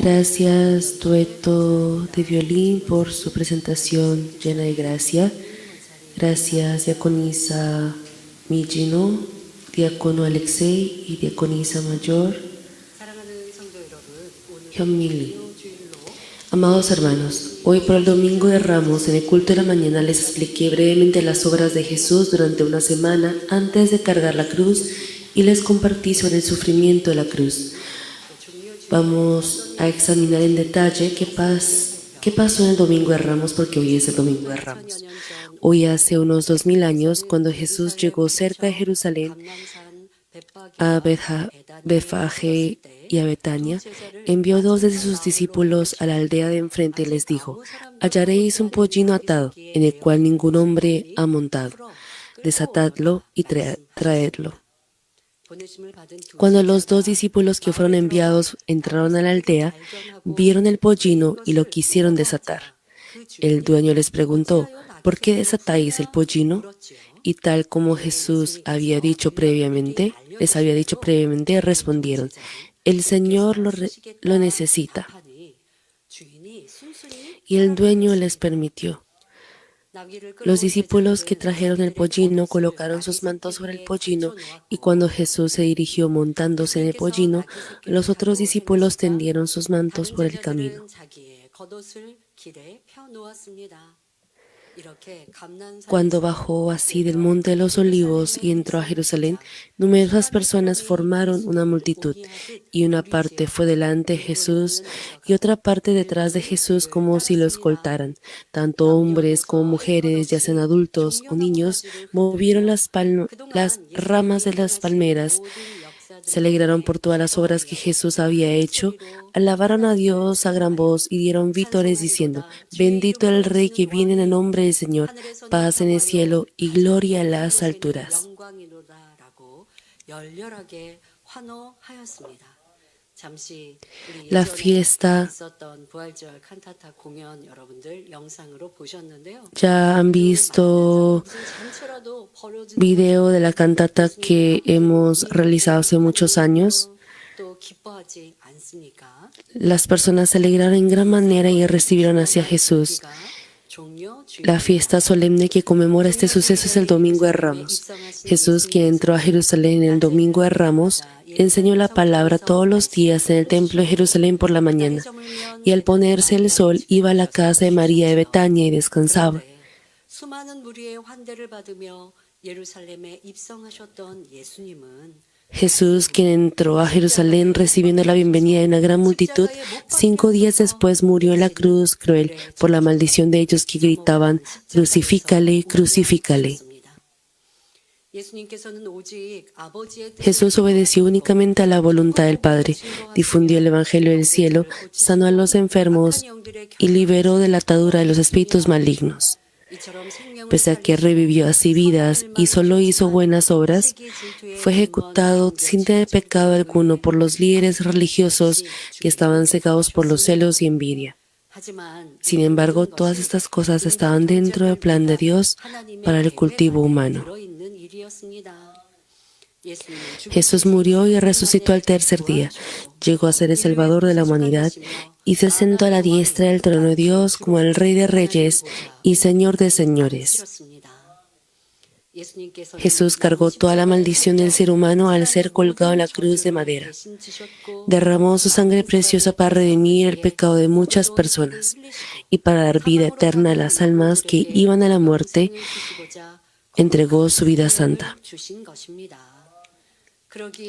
Gracias, dueto de violín, por su presentación llena de gracia. Gracias, diaconisa Mijino, diácono Alexei y diaconisa mayor Hyunmili. Amados hermanos, hoy por el Domingo de Ramos, en el culto de la mañana les expliqué brevemente las obras de Jesús durante una semana antes de cargar la cruz y les compartí sobre el sufrimiento de la cruz. Vamos a examinar en detalle qué pasó en el Domingo de Ramos, porque hoy es el Domingo de Ramos. Hoy hace unos 2000 años, cuando Jesús llegó cerca de Jerusalén, a Betfagé y a Betania, envió 2 de sus discípulos a la aldea de enfrente y les dijo: hallaréis un pollino atado, en el cual ningún hombre ha montado. Desatadlo y traedlo. Cuando los 2 discípulos que fueron enviados entraron a la aldea, vieron el pollino y lo quisieron desatar. El dueño les preguntó: ¿por qué desatáis el pollino? Y tal como Jesús les había dicho previamente, respondieron: el Señor lo necesita. Y el dueño les permitió. Los discípulos que trajeron el pollino colocaron sus mantos sobre el pollino, y cuando Jesús se dirigió montándose en el pollino, los otros discípulos tendieron sus mantos por el camino. Cuando bajó así del monte de los olivos y entró a Jerusalén, numerosas personas formaron una multitud, y una parte fue delante de Jesús y otra parte detrás de Jesús, como si lo escoltaran. Tanto hombres como mujeres, ya sean adultos o niños, movieron las ramas de las palmeras. Se alegraron por todas las obras que Jesús había hecho, alabaron a Dios a gran voz y dieron vítores diciendo: bendito el Rey que viene en el nombre del Señor, paz en el cielo y gloria en las alturas. La fiesta, ya han visto video de la cantata que hemos realizado hace muchos años. Las personas se alegraron en gran manera y recibieron hacia Jesús. La fiesta solemne que conmemora este suceso es el Domingo de Ramos. Jesús, quien entró a Jerusalén en el Domingo de Ramos, enseñó la palabra todos los días en el templo de Jerusalén por la mañana, y al ponerse el sol iba a la casa de María de Betania y descansaba. Jesús, quien entró a Jerusalén recibiendo la bienvenida de una gran multitud, 5 días después murió en la cruz cruel por la maldición de ellos que gritaban: crucifícale, crucifícale. Jesús obedeció únicamente a la voluntad del Padre, difundió el Evangelio del cielo, sanó a los enfermos y liberó de la atadura de los espíritus malignos. Pese a que revivió así vidas y solo hizo buenas obras, fue ejecutado sin tener pecado alguno por los líderes religiosos que estaban cegados por los celos y envidia. Sin embargo, todas estas cosas estaban dentro del plan de Dios para el cultivo humano. Jesús murió y resucitó al tercer día. Llegó a ser el Salvador de la humanidad y se sentó a la diestra del trono de Dios como el Rey de Reyes y Señor de Señores. Jesús cargó toda la maldición del ser humano al ser colgado en la cruz de madera. Derramó su sangre preciosa para redimir el pecado de muchas personas y para dar vida eterna a las almas que iban a la muerte. Entregó su vida santa.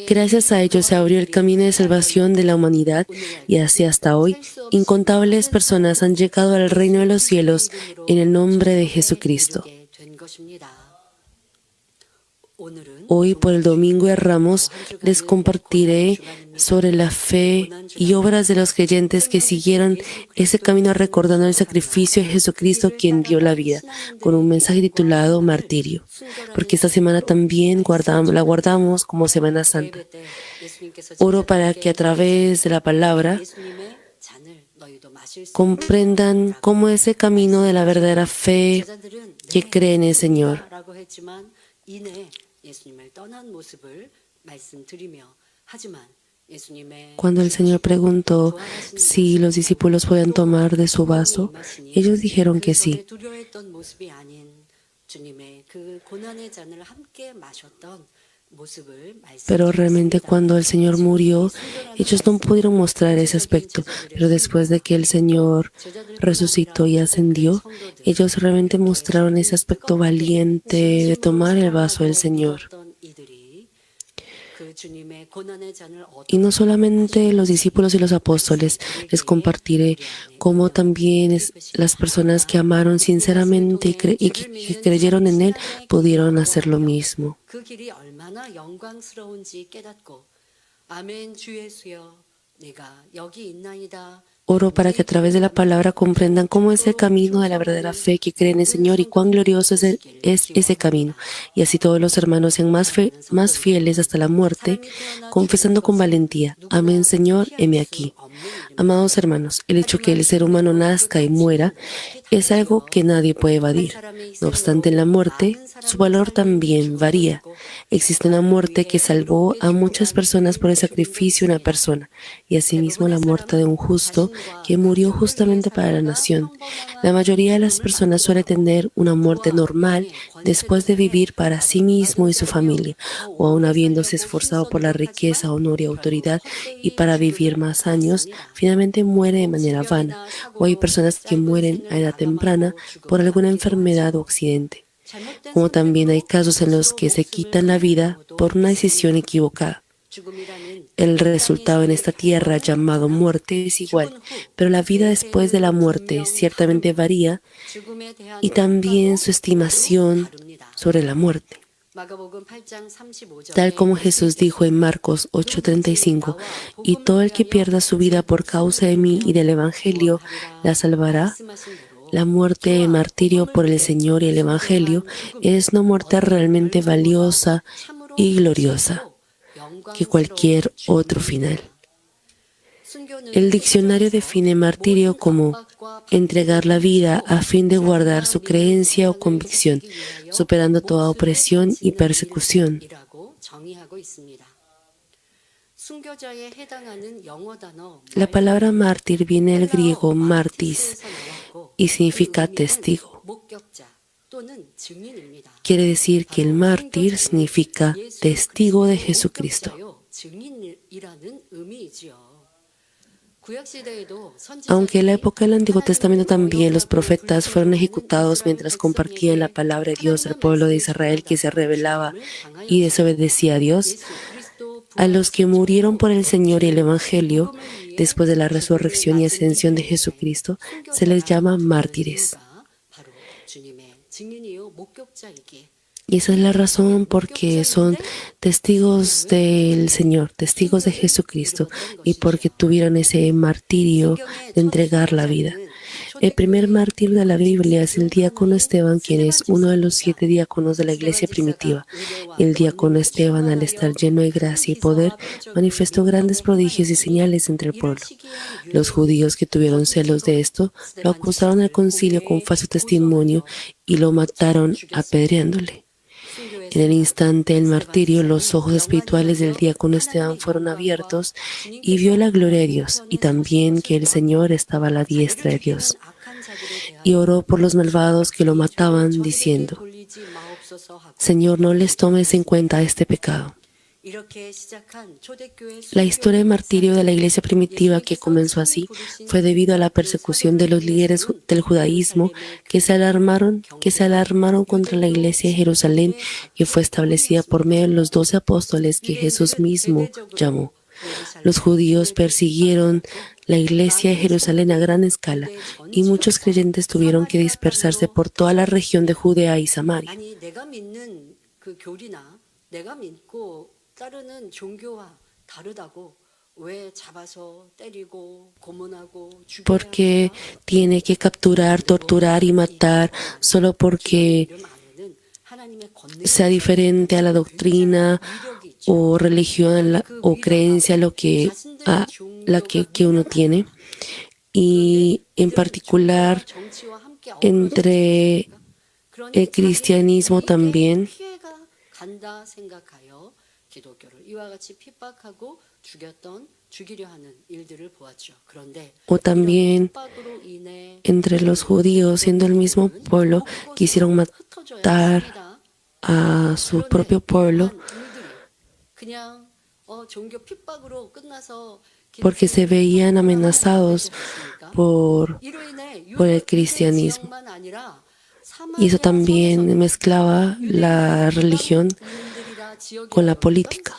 Gracias a ello se abrió el camino de salvación de la humanidad, y así hasta hoy incontables personas han llegado al reino de los cielos en el nombre de Jesucristo. Hoy, por el Domingo de Ramos, les compartiré sobre la fe y obras de los creyentes que siguieron ese camino recordando el sacrificio de Jesucristo, quien dio la vida, con un mensaje titulado Martirio, porque esta semana también la guardamos como Semana Santa. Oro para que a través de la palabra comprendan cómo ese camino de la verdadera fe que cree en el Señor. Cuando el Señor preguntó si los discípulos podían tomar de su vaso, ellos dijeron que sí. Pero realmente cuando el Señor murió, ellos no pudieron mostrar ese aspecto. Pero después de que el Señor resucitó y ascendió, ellos realmente mostraron ese aspecto valiente de tomar el vaso del Señor. Y no solamente los discípulos y los apóstoles, les compartiré cómo también las personas que amaron sinceramente y que creyeron en Él pudieron hacer lo mismo. Oro para que a través de la palabra comprendan cómo es el camino de la verdadera fe que cree en el Señor y cuán glorioso es ese camino. Y así todos los hermanos sean más fieles hasta la muerte, confesando con valentía: Amén, Señor, heme aquí. Amados hermanos, el hecho que el ser humano nazca y muera es algo que nadie puede evadir. No obstante, en la muerte, su valor también varía. Existe una muerte que salvó a muchas personas por el sacrificio de una persona, y asimismo la muerte de un justo que murió justamente para la nación. La mayoría de las personas suele tener una muerte normal después de vivir para sí mismo y su familia, o aún habiéndose esforzado por la riqueza, honor y autoridad y para vivir más años, finalmente muere de manera vana. O hay personas que mueren a edad temprana por alguna enfermedad o accidente. Como también hay casos en los que se quitan la vida por una decisión equivocada. El resultado en esta tierra llamado muerte es igual, pero la vida después de la muerte ciertamente varía y también su estimación sobre la muerte. Tal como Jesús dijo en Marcos 8:35, y todo el que pierda su vida por causa de mí y del Evangelio la salvará. La muerte de martirio por el Señor y el Evangelio es una muerte realmente valiosa y gloriosa que cualquier otro final. El diccionario define martirio como entregar la vida a fin de guardar su creencia o convicción, superando toda opresión y persecución. La palabra mártir viene del griego martis y significa testigo. Quiere decir que el mártir significa testigo de Jesucristo. Aunque en la época del Antiguo Testamento también los profetas fueron ejecutados mientras compartían la palabra de Dios al pueblo de Israel que se rebelaba y desobedecía a Dios, a los que murieron por el Señor y el Evangelio después de la resurrección y ascensión de Jesucristo se les llama mártires. Y esa es la razón porque son testigos del Señor, testigos de Jesucristo, y porque tuvieron ese martirio de entregar la vida. El primer mártir de la Biblia es el diácono Esteban, quien es uno de los 7 diáconos de la iglesia primitiva. El diácono Esteban, al estar lleno de gracia y poder, manifestó grandes prodigios y señales entre el pueblo. Los judíos que tuvieron celos de esto lo acusaron al concilio con falso testimonio y lo mataron apedreándole. En el instante del martirio, los ojos espirituales del diácono Esteban fueron abiertos y vio la gloria de Dios y también que el Señor estaba a la diestra de Dios. Y oró por los malvados que lo mataban, diciendo: Señor, no les tomes en cuenta este pecado. La historia de martirio de la iglesia primitiva, que comenzó así, fue debido a la persecución de los líderes del judaísmo que se alarmaron contra la iglesia de Jerusalén, que fue establecida por medio de los 12 apóstoles que Jesús mismo llamó. Los judíos persiguieron la iglesia de Jerusalén a gran escala y muchos creyentes tuvieron que dispersarse por toda la región de Judea y Samaria. Porque tiene que capturar, torturar y matar solo porque sea diferente a la doctrina o religión o creencia la que uno tiene, y en particular entre el cristianismo también. O también entre los judíos, siendo el mismo pueblo, quisieron matar a su propio pueblo porque se veían amenazados por el cristianismo. Y eso también mezclaba la religión con la política.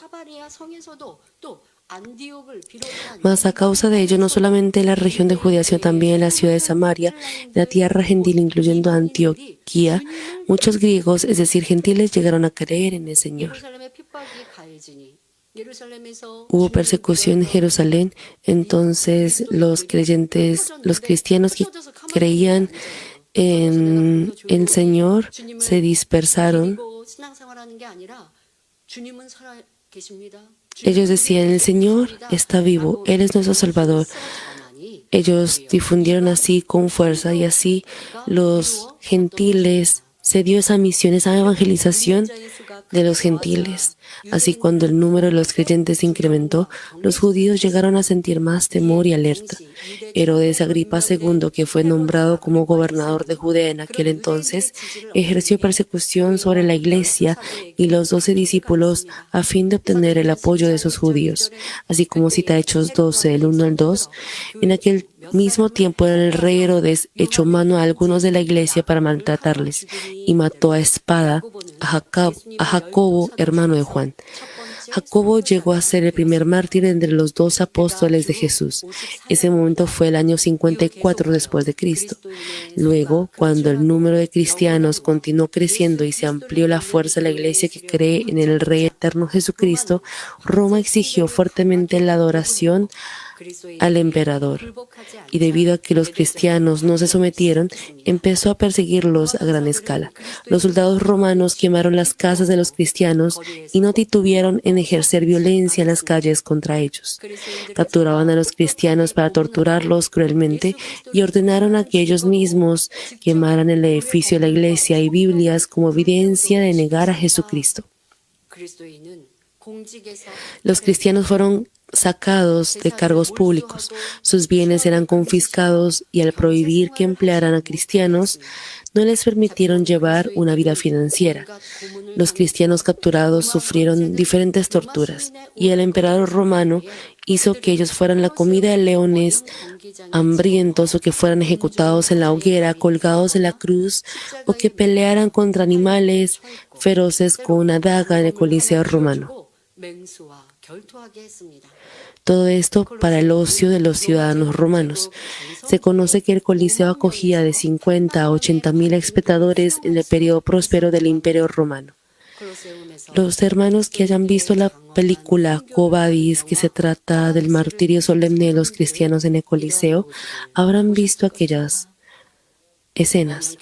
Mas a causa de ello, no solamente en la región de Judea, sino también en la ciudad de Samaria, en la tierra gentil, incluyendo Antioquía, muchos griegos, es decir, gentiles, llegaron a creer en el Señor. Hubo persecución en Jerusalén, entonces los cristianos que creían en el Señor se dispersaron. Ellos decían, el Señor está vivo, Él es nuestro Salvador. Ellos difundieron así con fuerza y así los gentiles, se dio esa misión, esa evangelización de los gentiles. Así, cuando el número de los creyentes se incrementó, los judíos llegaron a sentir más temor y alerta. Herodes Agripa II, que fue nombrado como gobernador de Judea en aquel entonces, ejerció persecución sobre la iglesia y los 12 discípulos a fin de obtener el apoyo de esos judíos. Así como cita Hechos 12, del 1 al 2, en aquel mismo tiempo el rey Herodes echó mano a algunos de la iglesia para maltratarles y mató a espada a Jacobo, hermano de Juan. Jacobo llegó a ser el primer mártir entre los 2 apóstoles de Jesús. Ese momento fue el año 54 después de Cristo. Luego, cuando el número de cristianos continuó creciendo y se amplió la fuerza de la iglesia que cree en el Rey eterno Jesucristo, Roma exigió fuertemente la adoración al emperador. Y debido a que los cristianos no se sometieron, empezó a perseguirlos a gran escala. Los soldados romanos quemaron las casas de los cristianos y no titubearon en ejercer violencia en las calles contra ellos. Capturaban a los cristianos para torturarlos cruelmente y ordenaron a que ellos mismos quemaran el edificio de la iglesia y Biblias como evidencia de negar a Jesucristo. Los cristianos fueron sacados de cargos públicos, sus bienes eran confiscados y al prohibir que emplearan a cristianos, no les permitieron llevar una vida financiera. Los cristianos capturados sufrieron diferentes torturas y el emperador romano hizo que ellos fueran la comida de leones hambrientos o que fueran ejecutados en la hoguera, colgados en la cruz o que pelearan contra animales feroces con una daga en el Coliseo romano. Todo esto para el ocio de los ciudadanos romanos. Se conoce que el Coliseo acogía de 50 a 80,000 espectadores en el periodo próspero del Imperio Romano. Los hermanos que hayan visto la película Quo Vadis, que se trata del martirio solemne de los cristianos en el Coliseo, habrán visto aquellas escenas.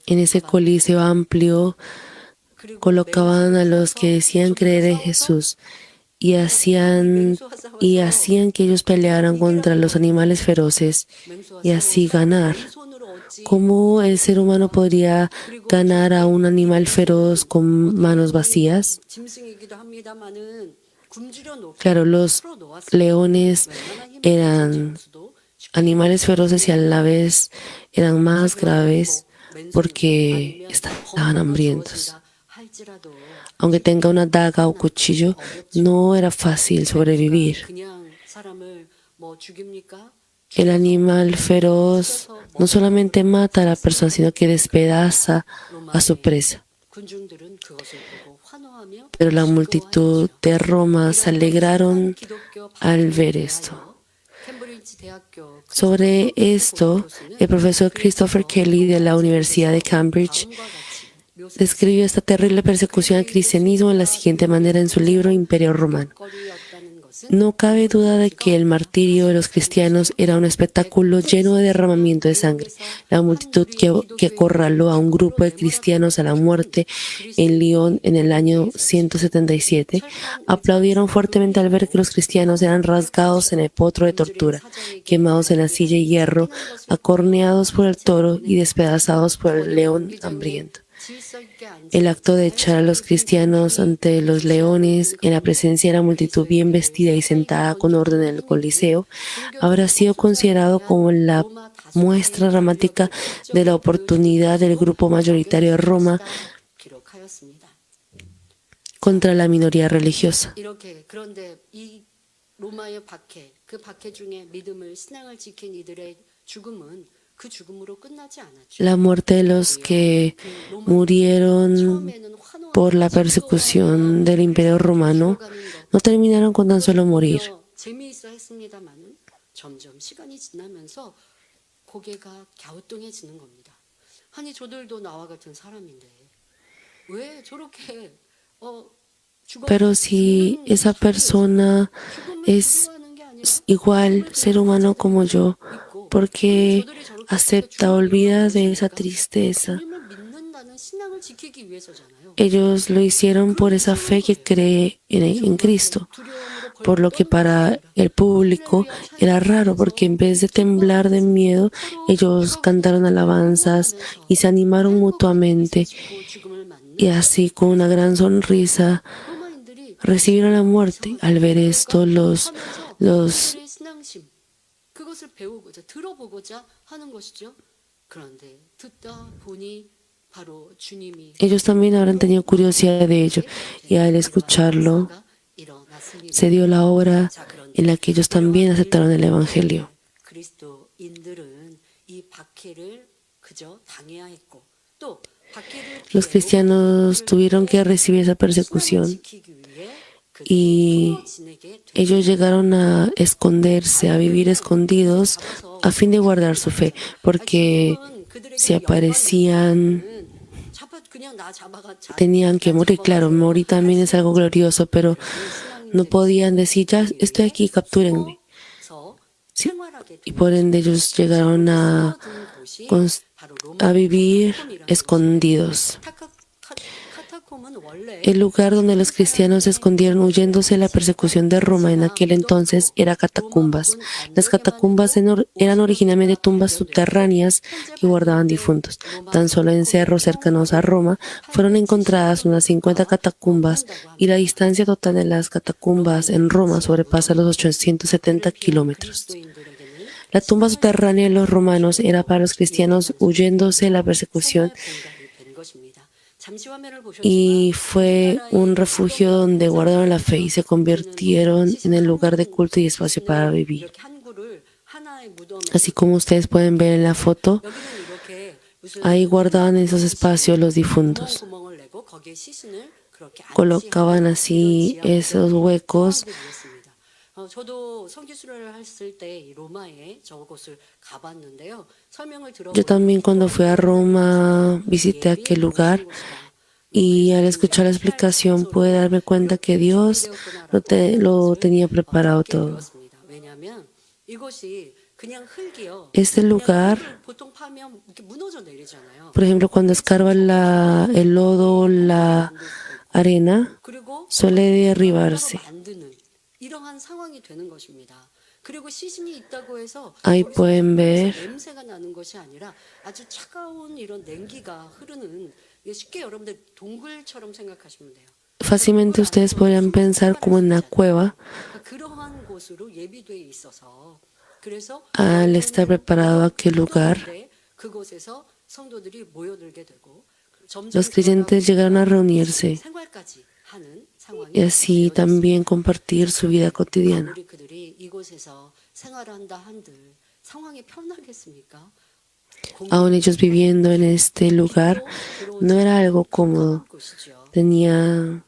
En ese Coliseo amplio colocaban a los que decían creer en Jesús y hacían que ellos pelearan contra los animales feroces y así ganar. ¿Cómo el ser humano podría ganar a un animal feroz con manos vacías? Claro, los leones eran animales feroces y a la vez eran más graves porque estaban hambrientos. Aunque tenga una daga o cuchillo, no era fácil sobrevivir. El animal feroz no solamente mata a la persona, sino que despedaza a su presa. Pero la multitud de Roma se alegraron al ver esto. Sobre esto, el profesor Christopher Kelly de la Universidad de Cambridge describió esta terrible persecución al cristianismo de la siguiente manera en su libro Imperio Romano. No cabe duda de que el martirio de los cristianos era un espectáculo lleno de derramamiento de sangre. La multitud que acorraló a un grupo de cristianos a la muerte en Lyon en el año 177 aplaudieron fuertemente al ver que los cristianos eran rasgados en el potro de tortura, quemados en la silla de hierro, acorneados por el toro y despedazados por el león hambriento. El acto de echar a los cristianos ante los leones en la presencia de la multitud bien vestida y sentada con orden en el Coliseo habrá sido considerado como la muestra dramática de la oportunidad del grupo mayoritario de Roma contra la minoría religiosa. La muerte de los que murieron por la persecución del Imperio Romano no terminaron con tan solo morir. Pero si esa persona es igual ser humano como yo, ¿por qué acepta, olvida de esa tristeza? Ellos lo hicieron por esa fe que cree en Cristo, por lo que para el público era raro, porque en vez de temblar de miedo, ellos cantaron alabanzas y se animaron mutuamente, y así con una gran sonrisa recibieron la muerte. Al ver esto, ellos también habrán tenido curiosidad de ello, y al escucharlo se dio la hora en la que ellos también aceptaron el Evangelio. Los cristianos tuvieron que recibir esa persecución y ellos llegaron a esconderse, a vivir escondidos a fin de guardar su fe, porque si aparecían tenían que morir. Claro, morir también es algo glorioso, pero no podían decir, ya estoy aquí, captúrenme. Sí, y por ende ellos llegaron a vivir escondidos. El lugar donde los cristianos se escondieron huyéndose de la persecución de Roma en aquel entonces era catacumbas. Las catacumbas eran originalmente tumbas subterráneas que guardaban difuntos. Tan solo en cerros cercanos a Roma fueron encontradas unas 50 catacumbas, y la distancia total de las catacumbas en Roma sobrepasa los 870 kilómetros. La tumba subterránea de los romanos era para los cristianos huyéndose de la persecución, y fue un refugio donde guardaron la fe y se convirtieron en el lugar de culto y espacio para vivir. Así como ustedes pueden ver en la foto, ahí guardaban en esos espacios los difuntos. Colocaban así esos huecos. Yo también cuando fui a Roma visité aquel lugar, y al escuchar la explicación pude darme cuenta que Dios lo tenía preparado todo. Este lugar, por ejemplo, cuando escarba el lodo, la arena, suele derribarse. Ahí pueden ver. Fácilmente ustedes podrían pensar como en una cueva. Al estar preparado aquel lugar, los creyentes llegaron a reunirse y así también compartir su vida cotidiana. Aún ellos viviendo en este lugar, no era algo cómodo. Tenía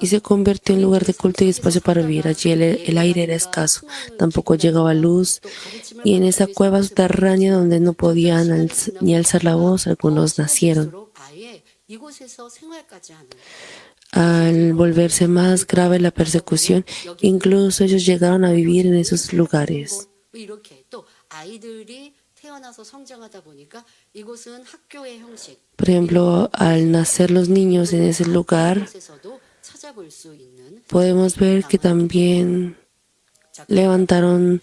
y se convirtió en lugar de culto y espacio para vivir. Allí el aire era escaso, tampoco llegaba luz, y en esa cueva subterránea donde no podían ni alzar la voz, algunos nacieron. Al volverse más grave la persecución, incluso ellos llegaron a vivir en esos lugares. Por ejemplo, al nacer los niños en ese lugar, podemos ver que también levantaron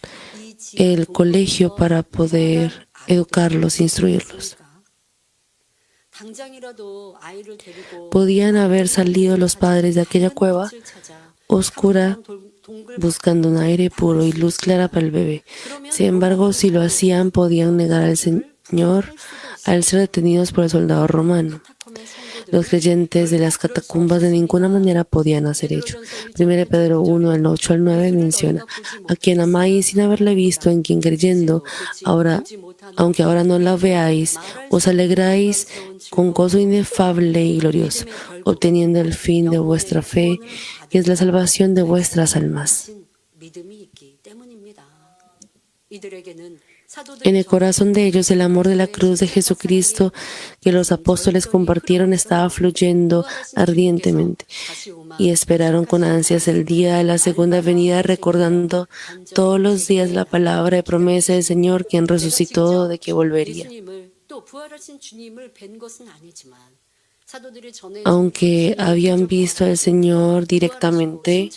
el colegio para poder educarlos, instruirlos. Podían haber salido los padres de aquella cueva oscura buscando un aire puro y luz clara para el bebé. Sin embargo, si lo hacían, podían negar al Señor al ser detenidos por el soldado romano. Los creyentes de las catacumbas de ninguna manera podían hacer ello. 1 Pedro 1, del 8 al 9 menciona: a quien amáis sin haberle visto, en quien creyendo, aunque ahora no la veáis, os alegráis con gozo inefable y glorioso, obteniendo el fin de vuestra fe, que es la salvación de vuestras almas. En el corazón de ellos el amor de la cruz de Jesucristo que los apóstoles compartieron estaba fluyendo ardientemente y esperaron con ansias el día de la segunda venida, recordando todos los días la palabra de promesa del Señor, quien resucitó, de que volvería. Aunque habían visto al Señor directamente,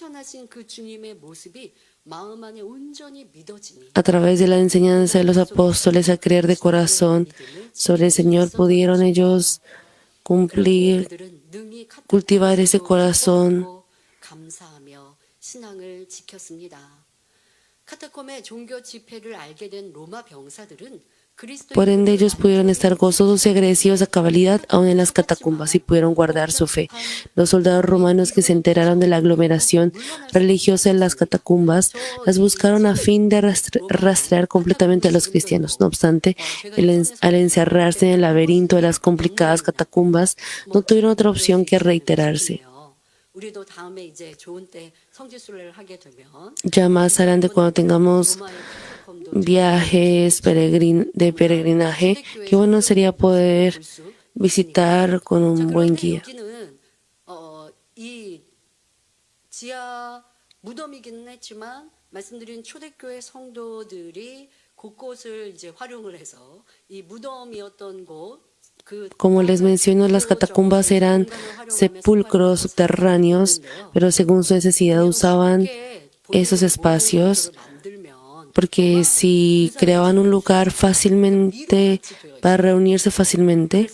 a través de la enseñanza de los apóstoles, a creer de corazón sobre el Señor, pudieron ellos cultivar ese corazón. Por ende, ellos pudieron estar gozosos y agradecidos a cabalidad aún en las catacumbas y pudieron guardar su fe. Los soldados romanos que se enteraron de la aglomeración religiosa en las catacumbas las buscaron a fin de rastrear completamente a los cristianos. No obstante, al encerrarse en el laberinto de las complicadas catacumbas, no tuvieron otra opción que reiterarse. Ya más adelante, cuando tengamos viajes de peregrinaje, qué bueno sería poder visitar con un buen guía. Como les menciono, las catacumbas eran sepulcros subterráneos, pero según su necesidad usaban esos espacios, porque si creaban un lugar fácilmente para reunirse fácilmente,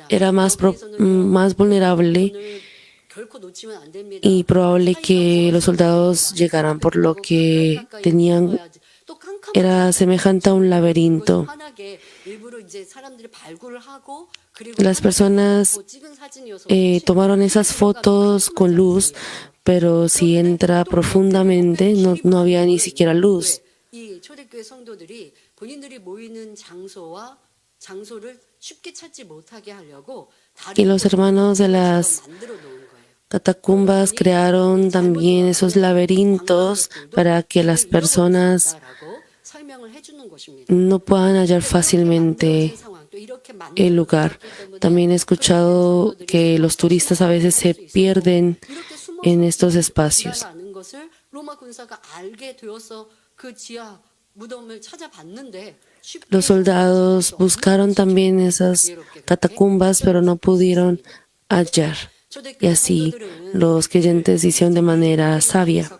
era más vulnerable y probable que los soldados llegaran, por lo que era semejante a un laberinto. Las personas tomaron esas fotos con luz, pero si entra profundamente no había ni siquiera luz. Y los hermanos de las catacumbas crearon también esos laberintos para que las personas no puedan hallar fácilmente el lugar. También he escuchado que los turistas a veces se pierden en estos espacios. Los soldados buscaron también esas catacumbas, pero no pudieron hallar. Y así los creyentes hicieron de manera sabia.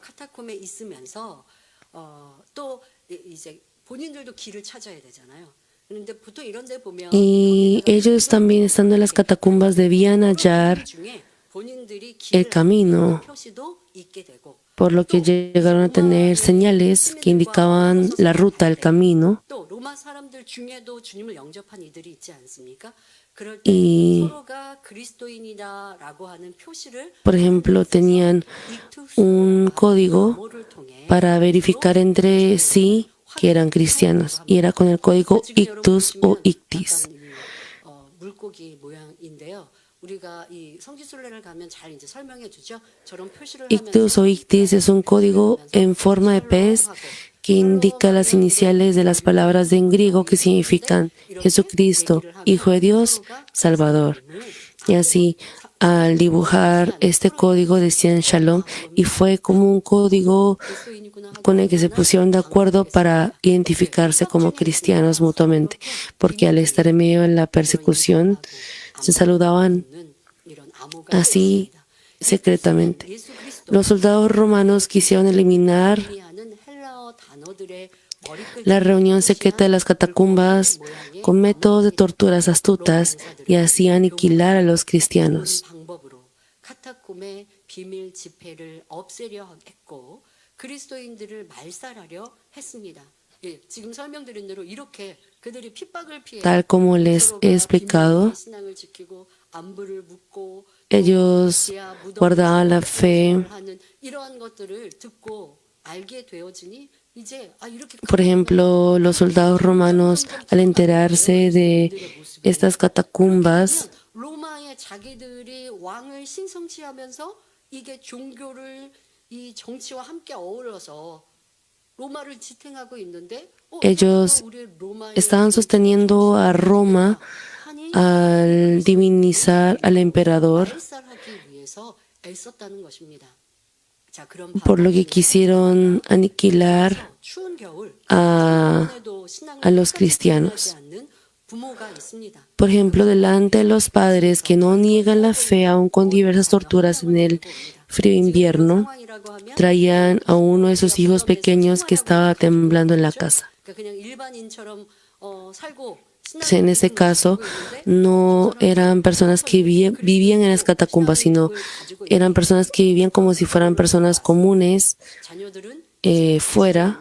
Y ellos también, estando en las catacumbas, debían hallar el camino, por lo que llegaron a tener señales que indicaban la ruta, el camino. Y, por ejemplo, tenían un código para verificar entre sí que eran cristianos, y era con el código Ictus o Ictis. Ictus o Ictis es un código en forma de pez que indica las iniciales de las palabras en griego que significan Jesucristo, Hijo de Dios, Salvador. Y así, al dibujar este código decían Shalom, y fue como un código con el que se pusieron de acuerdo para identificarse como cristianos mutuamente, porque al estar en medio de la persecución se saludaban así secretamente. Los soldados romanos quisieron eliminar la reunión secreta de las catacumbas con métodos de torturas astutas y así aniquilar a los cristianos. Tal como les he explicado, ellos guardaban la fe. Por ejemplo, los soldados romanos, al enterarse de estas catacumbas, ellos estaban sosteniendo a Roma al divinizar al emperador, por lo que quisieron aniquilar a los cristianos. Por ejemplo, delante de los padres que no niegan la fe aún con diversas torturas en el frío invierno, traían a uno de sus hijos pequeños que estaba temblando en la casa. En ese caso, no eran personas que vivían en las catacumbas, sino eran personas que vivían como si fueran personas comunes fuera.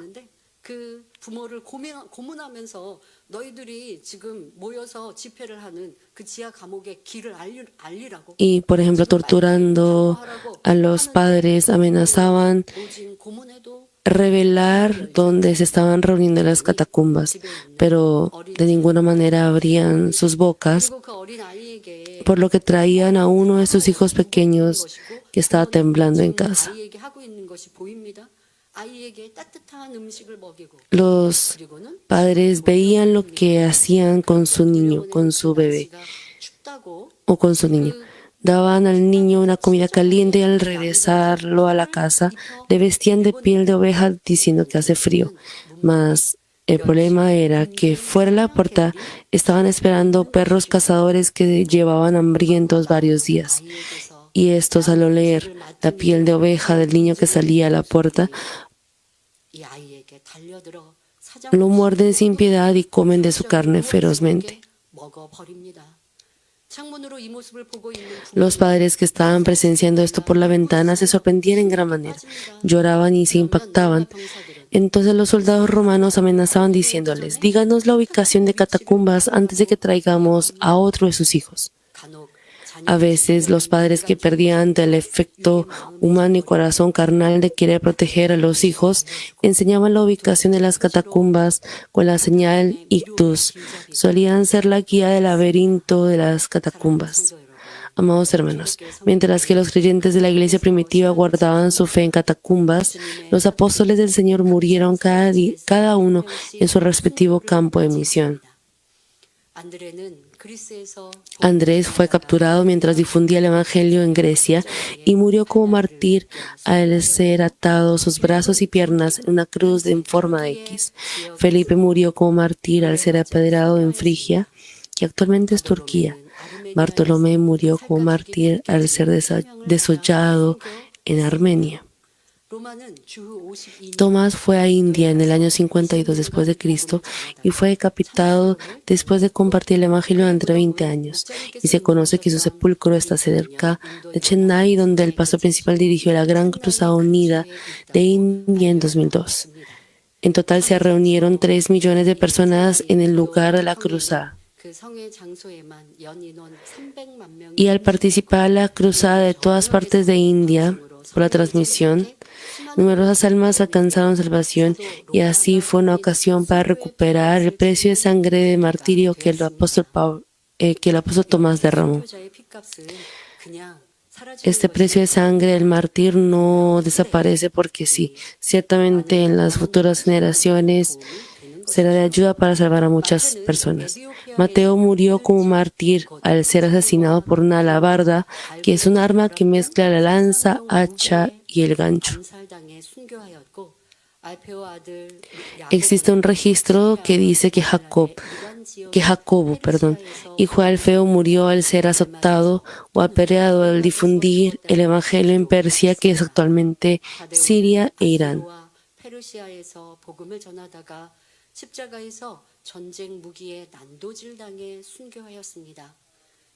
Y, por ejemplo, torturando a los padres, amenazaban revelar dónde se estaban reuniendo las catacumbas, pero de ninguna manera abrían sus bocas, por lo que traían a uno de sus hijos pequeños que estaba temblando en casa. Los padres veían lo que hacían con su niño, con su bebé o con su niño. Daban al niño una comida caliente y al regresarlo a la casa le vestían de piel de oveja diciendo que hace frío. Mas el problema era que fuera de la puerta estaban esperando perros cazadores que llevaban hambrientos varios días. Y estos, al oler la piel de oveja del niño que salía a la puerta, lo muerden sin piedad y comen de su carne ferozmente. Los padres que estaban presenciando esto por la ventana se sorprendían en gran manera, lloraban y se impactaban. Entonces los soldados romanos amenazaban diciéndoles: díganos la ubicación de catacumbas antes de que traigamos a otro de sus hijos. A veces los padres que perdían ante el efecto humano y corazón carnal de querer proteger a los hijos, enseñaban la ubicación de las catacumbas con la señal ictus. Solían ser la guía del laberinto de las catacumbas. Amados hermanos, mientras que los creyentes de la iglesia primitiva guardaban su fe en catacumbas, los apóstoles del Señor murieron cada uno en su respectivo campo de misión. Andrés fue capturado mientras difundía el Evangelio en Grecia y murió como mártir al ser atado sus brazos y piernas en una cruz en forma de X. Felipe murió como mártir al ser apedreado en Frigia, que actualmente es Turquía. Bartolomé murió como mártir al ser desollado en Armenia. Tomás fue a India en el año 52 después de Cristo y fue decapitado después de compartir el Evangelio durante 20 años. Y se conoce que su sepulcro está cerca de Chennai, donde el pastor principal dirigió la Gran Cruzada Unida de India en 2002. En total se reunieron 3 millones de personas en el lugar de la cruzada. Y al participar la cruzada de todas partes de India por la transmisión, numerosas almas alcanzaron salvación y así fue una ocasión para recuperar el precio de sangre de martirio que el apóstol Tomás derramó. Este precio de sangre del mártir no desaparece porque sí. Ciertamente en las futuras generaciones será de ayuda para salvar a muchas personas. Mateo murió como mártir al ser asesinado por una alabarda, que es un arma que mezcla la lanza, hacha y el gancho. Existe un registro que dice que Jacob, hijo de Alfeo, murió al ser azotado o apedreado al difundir el Evangelio en Persia, que es actualmente Siria e Irán. 페르시아에서 복음을 전하다가 십자가에서 전쟁 무기에 난도질당해 순교하였습니다.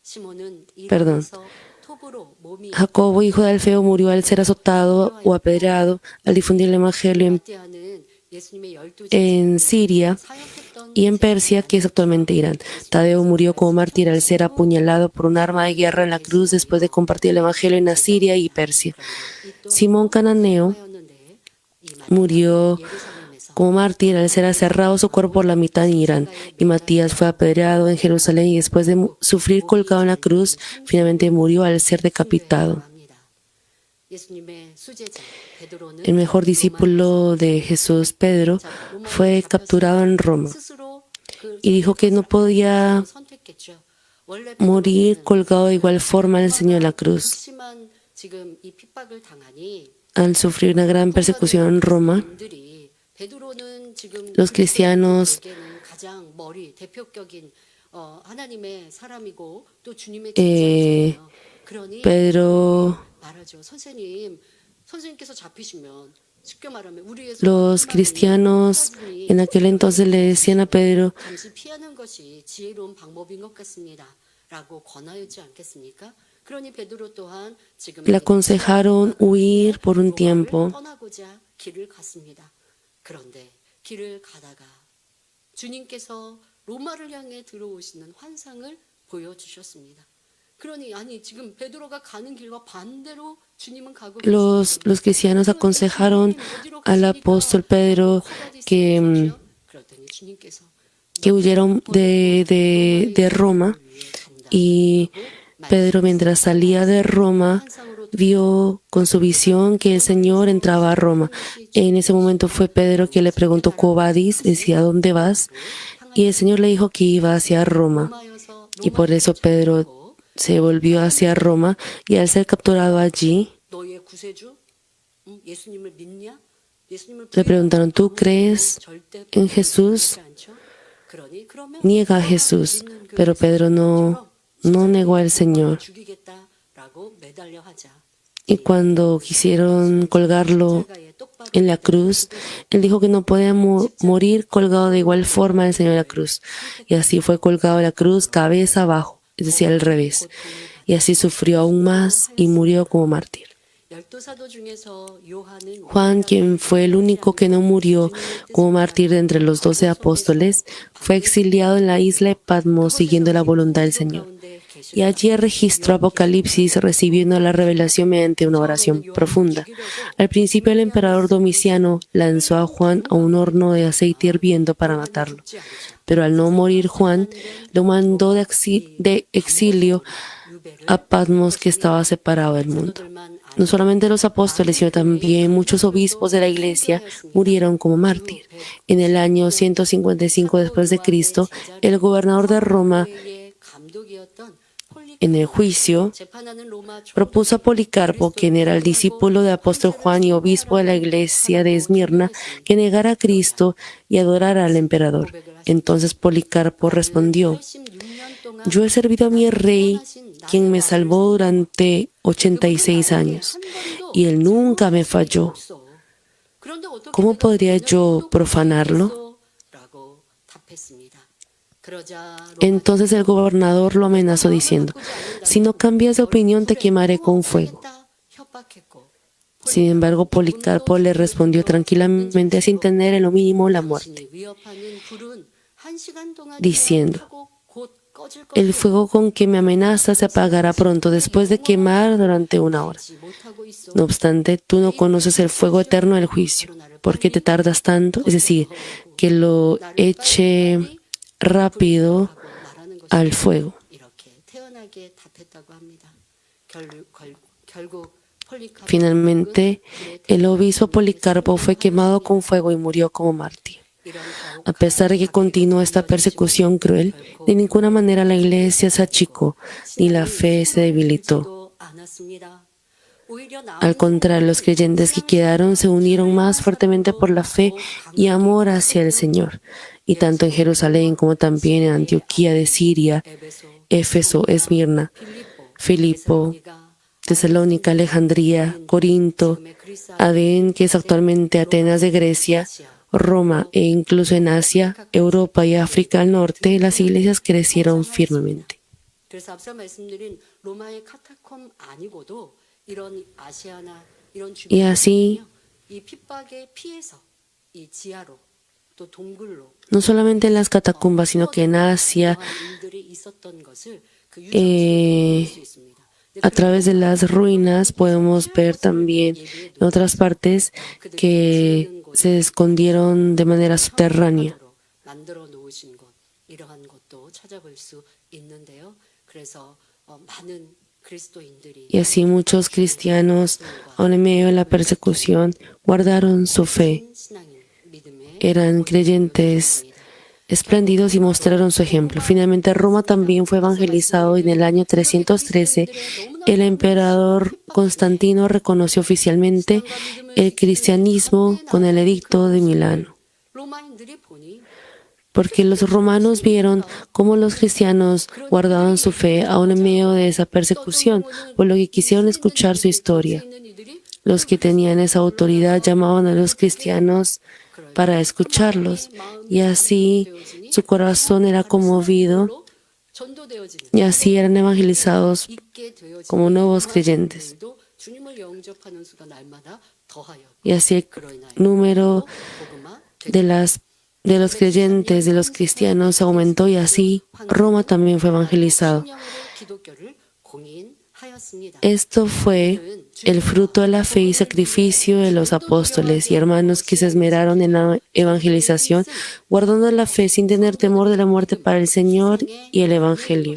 시몬은 이란에서 톱으로 몸이 Jacobo, hijo de Alfeo, murió al ser azotado o apedreado al difundir el Evangelio en Siria y en Persia, que es actualmente Irán. Tadeo murió como mártir al ser apuñalado por un arma de guerra en la cruz después de compartir el Evangelio en Asiria y Persia. Simón Cananeo murió como mártir al ser aserrado su cuerpo por la mitad en Irán, y Matías fue apedreado en Jerusalén y después de sufrir colgado en la cruz, finalmente murió al ser decapitado. El mejor discípulo de Jesús, Pedro, fue capturado en Roma y dijo que no podía morir colgado de igual forma al Señor en la cruz. Al sufrir una gran persecución en Roma, los cristianos los cristianos en aquel entonces le decían a Pedro, le aconsejaron huir por un tiempo. 그런데 길을 가다가 주님께서 로마를 향해 들어오시는 환상을 보여주셨습니다. 그러니 아니 지금 베드로가 가는 길과 반대로 주님은 가고 Los cristianos aconsejaron al apóstol Pedro que huyeron de Roma, y Pedro, mientras salía de Roma, vio con su visión que el Señor entraba a Roma. En ese momento fue Pedro que le preguntó, ¿Quo vadis? Decía, ¿dónde vas? Y el Señor le dijo que iba hacia Roma. Y por eso Pedro se volvió hacia Roma, y al ser capturado allí, le preguntaron, ¿tú crees en Jesús? Niega a Jesús, pero Pedro no negó al Señor. Y cuando quisieron colgarlo en la cruz, él dijo que no podía morir colgado de igual forma al Señor en la cruz. Y así fue colgado en la cruz cabeza abajo, es decir, al revés. Y así sufrió aún más y murió como mártir. Juan, quien fue el único que no murió como mártir de entre los 12 apóstoles, fue exiliado en la isla de Patmos siguiendo la voluntad del Señor. Y allí registró Apocalipsis, recibiendo la revelación mediante una oración profunda. Al principio, el emperador Domiciano lanzó a Juan a un horno de aceite hirviendo para matarlo. Pero al no morir Juan, lo mandó de exilio a Patmos, que estaba separado del mundo. No solamente los apóstoles, sino también muchos obispos de la Iglesia murieron como mártir. En el año 155 después de Cristo, el gobernador de Roma, en el juicio, propuso a Policarpo, quien era el discípulo del apóstol Juan y obispo de la iglesia de Esmirna, que negara a Cristo y adorara al emperador. Entonces Policarpo respondió, yo he servido a mi rey, quien me salvó durante 86 años, y él nunca me falló. ¿Cómo podría yo profanarlo? Entonces el gobernador lo amenazó diciendo, si no cambias de opinión te quemaré con fuego. Sin embargo, Policarpo le respondió tranquilamente, sin tener en lo mínimo la muerte, diciendo, el fuego con que me amenazas se apagará pronto, después de quemar durante 1 hora. No obstante, tú no conoces el fuego eterno del juicio. ¿Por qué te tardas tanto? Es decir, que lo eche rápido al fuego. Finalmente, el obispo Policarpo fue quemado con fuego y murió como mártir. A pesar de que continuó esta persecución cruel, de ninguna manera la iglesia se achicó, ni la fe se debilitó. Al contrario, los creyentes que quedaron se unieron más fuertemente por la fe y amor hacia el Señor. Y tanto en Jerusalén como también en Antioquía de Siria, Éfeso, Esmirna, Filipo, Tesalónica, Alejandría, Corinto, Adén, que es actualmente Atenas de Grecia, Roma e incluso en Asia, Europa y África al norte, las iglesias crecieron firmemente. 그래서 앞서 말씀드린 로마의 카타콤 아니고도 이런 아시아나 이런 Y así, 주변에는요, 이 핍박에 피해서 이 지하로 또 동굴로 no solamente en las catacumbas, sino que en Asia, 일들이 있었던 것을 그 유적지로 볼 수 있습니다. a través de las ruinas podemos ver también en otras partes que se escondieron de manera subterránea. 만들어 놓으신 곳 이러한 것도 찾아볼 수 있는데요. 그래서 많은 그리스도인들이 Y así muchos cristianos, aun en medio de la persecución, guardaron su fe. 신앙인 믿음에 Eran creyentes espléndidos y mostraron su ejemplo. Finalmente, Roma también fue evangelizado y en el año 313 el emperador Constantino reconoció oficialmente el cristianismo con el edicto de Milano. 로마인들이 보니 Porque los romanos vieron cómo los cristianos guardaban su fe aún en medio de esa persecución, por lo que quisieron escuchar su historia. Los que tenían esa autoridad llamaban a los cristianos para escucharlos, y así su corazón era conmovido, y así eran evangelizados como nuevos creyentes. Y así el número de los creyentes, de los cristianos aumentó, y así Roma también fue evangelizado. Esto fue el fruto de la fe y sacrificio de los apóstoles y hermanos que se esmeraron en la evangelización, guardando la fe sin tener temor de la muerte para el Señor y el Evangelio.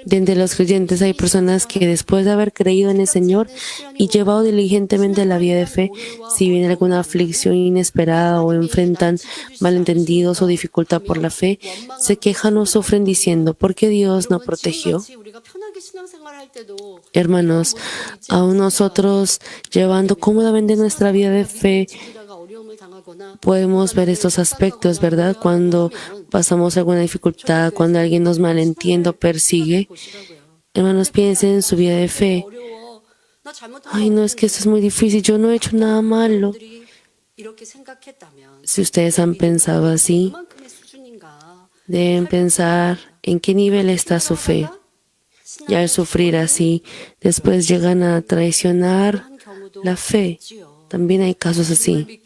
De entre los creyentes hay personas que después de haber creído en el Señor y llevado diligentemente la vida de fe, si viene alguna aflicción inesperada o enfrentan malentendidos o dificultad por la fe, se quejan o sufren diciendo, ¿por qué Dios no protegió? Hermanos, aún nosotros llevando cómodamente nuestra vida de fe, podemos ver estos aspectos, ¿verdad? Cuando pasamos alguna dificultad, cuando alguien nos malentiende o persigue, hermanos, piensen en su vida de fe. Ay, no, es que esto es muy difícil, yo no he hecho nada malo. Si ustedes han pensado así, deben pensar en qué nivel está su fe. Y al sufrir así, después llegan a traicionar la fe. También hay casos así.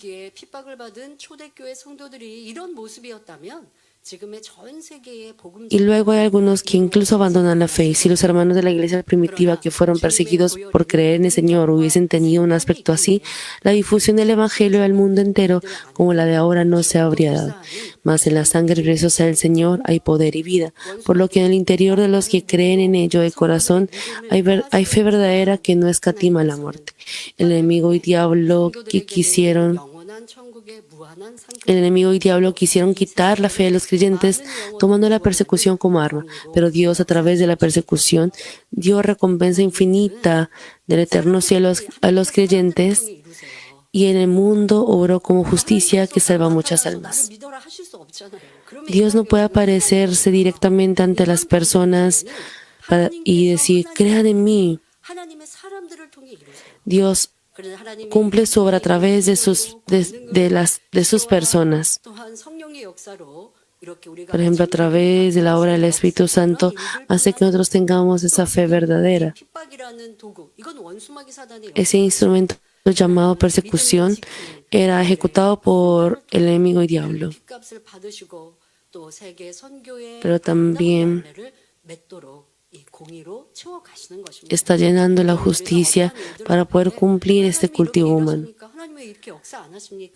Y luego hay algunos que incluso abandonan la fe. Si los hermanos de la iglesia primitiva que fueron perseguidos por creer en el Señor hubiesen tenido un aspecto así, la difusión del Evangelio al mundo entero, como la de ahora, no se habría dado. Mas en la sangre preciosa del Señor hay poder y vida, por lo que en el interior de los que creen en ello de corazón hay fe verdadera que no escatima la muerte. El enemigo y diablo quisieron quitar la fe de los creyentes tomando la persecución como arma, pero Dios a través de la persecución dio recompensa infinita del eterno cielo a los creyentes, y en el mundo obró como justicia que salva muchas almas. Dios no puede aparecerse directamente ante las personas y decir, crean en mí. Dios cumple su obra a través de sus personas. Por ejemplo, a través de la obra del Espíritu Santo, hace que nosotros tengamos esa fe verdadera. Ese instrumento llamado persecución era ejecutado por el enemigo y diablo. Pero también está llenando la justicia para poder cumplir este cultivo humano.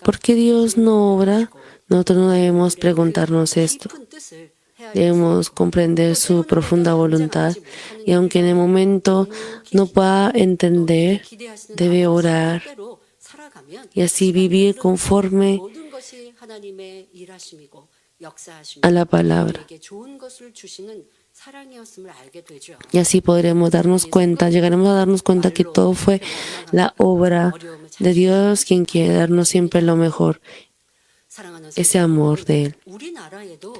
¿Por qué Dios no obra? Nosotros no debemos preguntarnos esto. Debemos comprender su profunda voluntad, y aunque en el momento no pueda entender, debe orar y así vivir conforme a la palabra. 사랑이었음을 알게 되죠. Y así podremos darnos cuenta, llegaremos a darnos cuenta que todo fue la obra de Dios, quien quiere darnos siempre lo mejor, 사랑하는 ese 성도 amor 여러분, de Él. 우리나라에도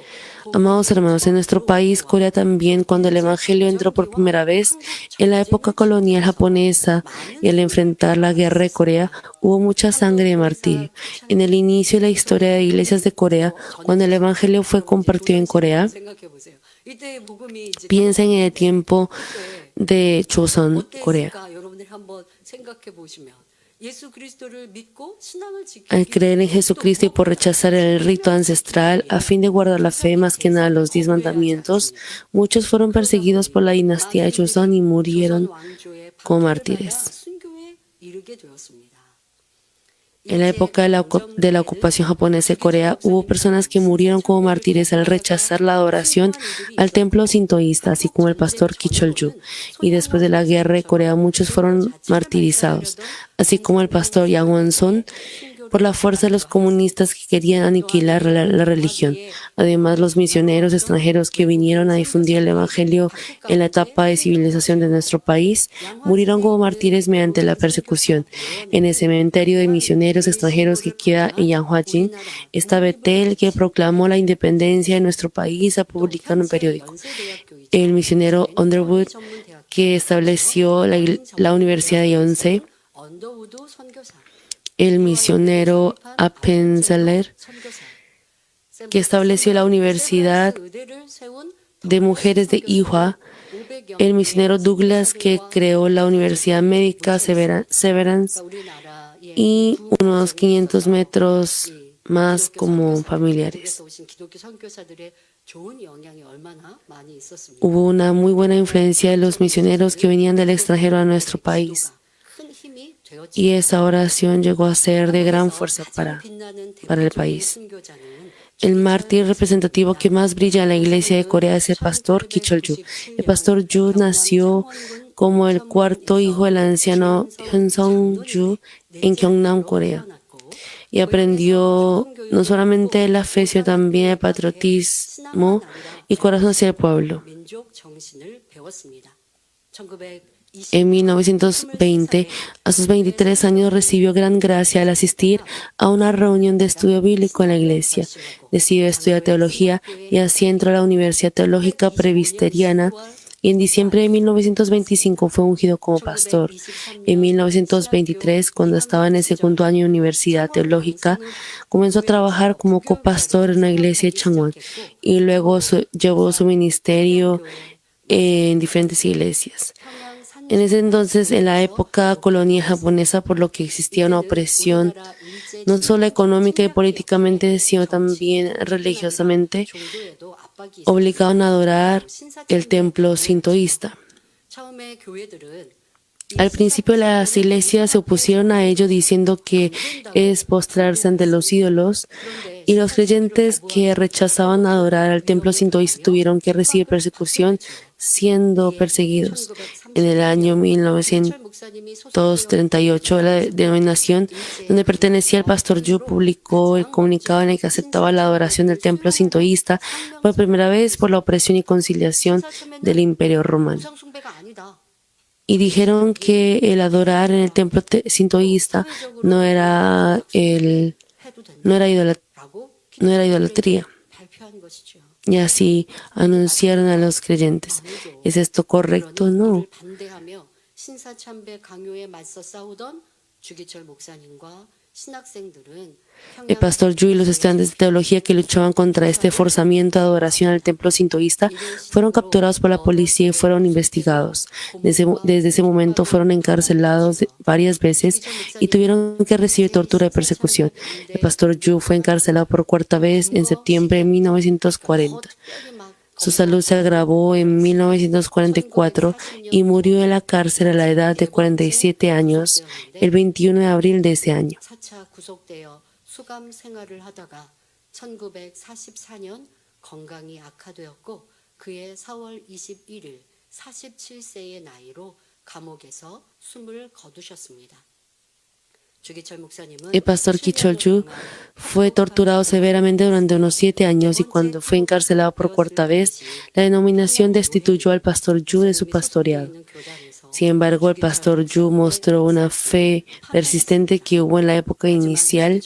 Amados hermanos, en nuestro país, Corea también, cuando el Evangelio entró por primera vez, en la época colonial japonesa y al enfrentar la guerra de Corea, hubo mucha sangre y martirio. En el inicio de la historia de iglesias de Corea, cuando el Evangelio fue compartido en Corea, 생각해 보세요. 이때 복음이 이제 piensen en el tiempo de Choson, Corea. 어땠을까 여러분들이 한번 생각해 보시면 예수 그리스도를 믿고 신앙을 Al 지키기 creer en 위해 Jesucristo y por rechazar el rito ancestral, a fin de guardar la fe más que nada los 10 mandamientos, muchos fueron perseguidos por la dinastía de Choson y murieron como mártires. 순교에 이르게 되었습니다. En la época de la ocupación japonesa de Corea, hubo personas que murieron como mártires al rechazar la adoración al templo sintoísta, así como el pastor Ki Chol-ju. Y después de la guerra de Corea, muchos fueron martirizados, así como el pastor Yang Won-son, por la fuerza de los comunistas que querían aniquilar la religión. Además, los misioneros extranjeros que vinieron a difundir el Evangelio en la etapa de civilización de nuestro país murieron como mártires mediante la persecución. En el cementerio de misioneros extranjeros que queda en Yanhwajin está Betel, que proclamó la independencia de nuestro país, a publicar un periódico. El misionero Underwood, que estableció la Universidad de Yonsei. El misionero Appenzeller, que estableció la Universidad de Mujeres de Ihua, el misionero Douglas, que creó la Universidad Médica Severance, y unos 500 metros más como familiares. Hubo una muy buena influencia de los misioneros que venían del extranjero a nuestro país. Y esa oración llegó a ser de gran fuerza para el país. El mártir representativo que más brilla en la iglesia de Corea es el pastor Ki Chol-ju. El pastor Ju nació como el cuarto hijo del anciano Hyun Sung-ju en Gyeongnam, Corea. Y aprendió no solamente la fe, sino también el patriotismo y corazón hacia el pueblo. En 1920, a sus 23 años, recibió gran gracia al asistir a una reunión de estudio bíblico en la iglesia. Decidió estudiar teología y así entró a la Universidad Teológica Presbiteriana y en diciembre de 1925 fue ungido como pastor. En 1923, cuando estaba en el segundo año de Universidad Teológica, comenzó a trabajar como copastor en una iglesia de Changwon y luego llevó su ministerio en diferentes iglesias. En ese entonces, en la época colonial japonesa, por lo que existía una opresión no solo económica y políticamente, sino también religiosamente, obligaban a adorar el templo sintoísta. Al principio las iglesias se opusieron a ello diciendo que es postrarse ante los ídolos, y los creyentes que rechazaban adorar al templo sintoísta tuvieron que recibir persecución, siendo perseguidos. En el año 1938, la denominación donde pertenecía el pastor Yu publicó el comunicado en el que aceptaba la adoración del templo sintoísta por primera vez por la opresión y conciliación del Imperio Romano. Y dijeron que el adorar en el templo sintoísta no era idolatría. Y así anunciaron a los creyentes. ¿Es esto correcto? No. El pastor Yu y los estudiantes de teología que luchaban contra este forzamiento de adoración al templo sintoísta fueron capturados por la policía y fueron investigados. Desde ese momento fueron encarcelados varias veces y tuvieron que recibir tortura y persecución. El pastor Yu fue encarcelado por cuarta vez en septiembre de 1940. Su salud se agravó en 1944 y murió en la cárcel a la edad de 47 años, el 21 de abril de ese año. 수감 생활을 하다가 1944년 건강이 악화되었고 그해 4월 21일 47세의 나이로 감옥에서 숨을 거두셨습니다. El pastor Kicholju fue torturado severamente durante unos 7 años y cuando fue encarcelado por cuarta vez, la denominación destituyó al pastor Yu de su pastoreado. Sin embargo, el pastor Yu mostró una fe persistente que hubo en la época inicial